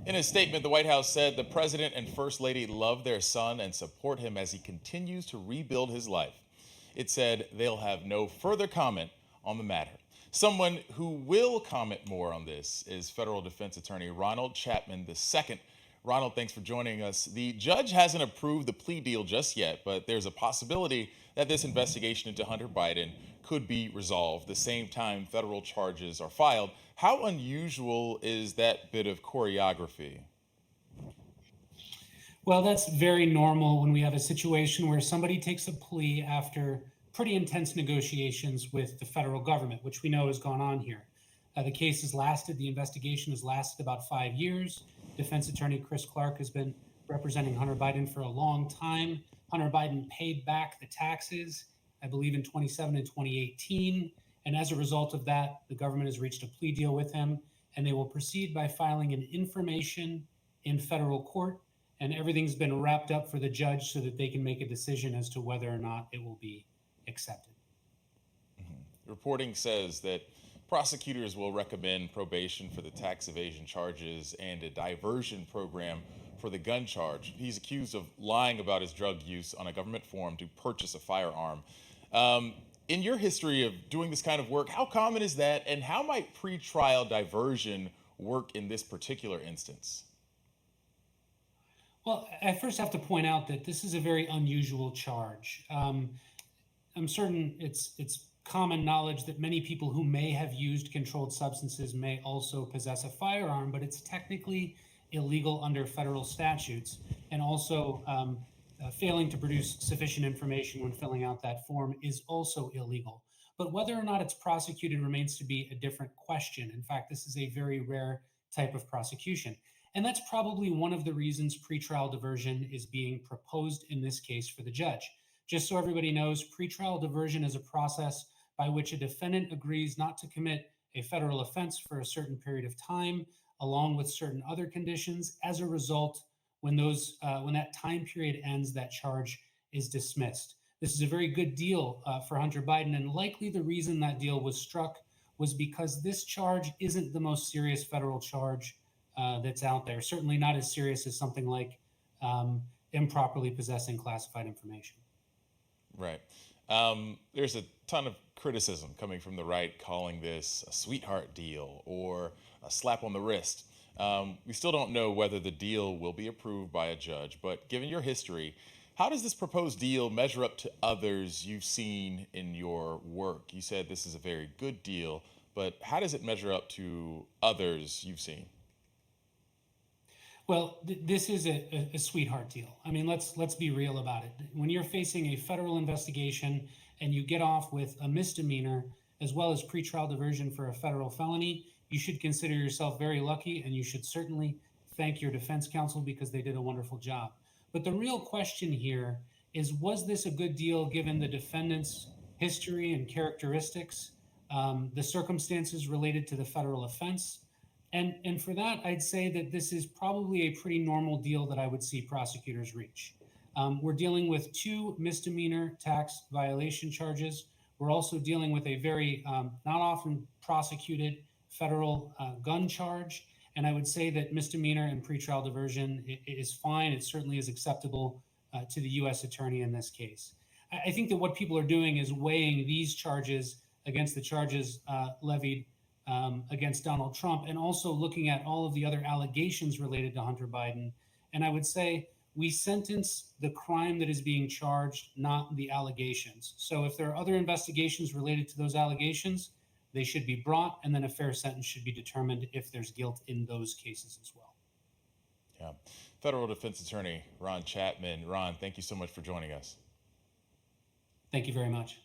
In a statement, the White House said the president and first lady love their son and support him as he continues to rebuild his life. It said they'll have no further comment on the matter. Someone who will comment more on this is federal defense attorney Ronald Chapman II. Ronald, thanks for joining us. The judge hasn't approved the plea deal just yet, but there's a possibility that this investigation into Hunter Biden could be resolved the same time federal charges are filed. How unusual is that bit of choreography? Well, that's very normal when we have a situation where somebody takes a plea after pretty intense negotiations with the federal government, which we know has gone on here. The investigation has lasted about 5 years. Defense attorney Chris Clark has been representing Hunter Biden for a long time. Hunter Biden paid back the taxes, I believe, in 2017 and 2018. And as a result of that, the government has reached a plea deal with him, and they will proceed by filing an information in federal court, and everything's been wrapped up for the judge so that they can make a decision as to whether or not it will be accepted. Reporting says that prosecutors will recommend probation for the tax evasion charges and a diversion program for the gun charge. He's accused of lying about his drug use on a government form to purchase a firearm. In your history of doing this kind of work, how common is that, and how might pretrial diversion work in this particular instance? Well, I first have to point out that this is a very unusual charge. I'm certain it's common knowledge that many people who may have used controlled substances may also possess a firearm, but it's technically illegal under federal statutes. And also, failing to produce sufficient information when filling out that form is also illegal. But whether or not it's prosecuted remains to be a different question. In fact, this is a very rare type of prosecution. And that's probably one of the reasons pretrial diversion is being proposed in this case for the judge. Just so everybody knows, pretrial diversion is a process by which a defendant agrees not to commit a federal offense for a certain period of time, along with certain other conditions. As a result, when that time period ends, that charge is dismissed. This is a very good deal for Hunter Biden, and likely the reason that deal was struck was because this charge isn't the most serious federal charge that's out there. Certainly not as serious as something like improperly possessing classified information. Right. There's a ton of criticism coming from the right, calling this a sweetheart deal or a slap on the wrist. We still don't know whether the deal will be approved by a judge, but given your history, how does this proposed deal measure up to others you've seen in your work? You said this is a very good deal, but how does it measure up to others you've seen? Well, this is a sweetheart deal. I mean, let's be real about it. When you're facing a federal investigation and you get off with a misdemeanor as well as pretrial diversion for a federal felony, you should consider yourself very lucky, and you should certainly thank your defense counsel because they did a wonderful job. But the real question here is, was this a good deal given the defendant's history and characteristics, the circumstances related to the federal offense? And for that, I'd say that this is probably a pretty normal deal that I would see prosecutors reach. We're dealing with two misdemeanor tax violation charges. We're also dealing with a very not often prosecuted federal gun charge. And I would say that misdemeanor and pretrial diversion is fine. It certainly is acceptable to the U.S. attorney in this case. I think that what people are doing is weighing these charges against the charges levied against Donald Trump, and also looking at all of the other allegations related to Hunter Biden. And I would say we sentence the crime that is being charged, not the allegations. So if there are other investigations related to those allegations, they should be brought, and then a fair sentence should be determined if there's guilt in those cases as well. Yeah. Federal defense attorney Ron Chapman. Ron, thank you so much for joining us. Thank you very much.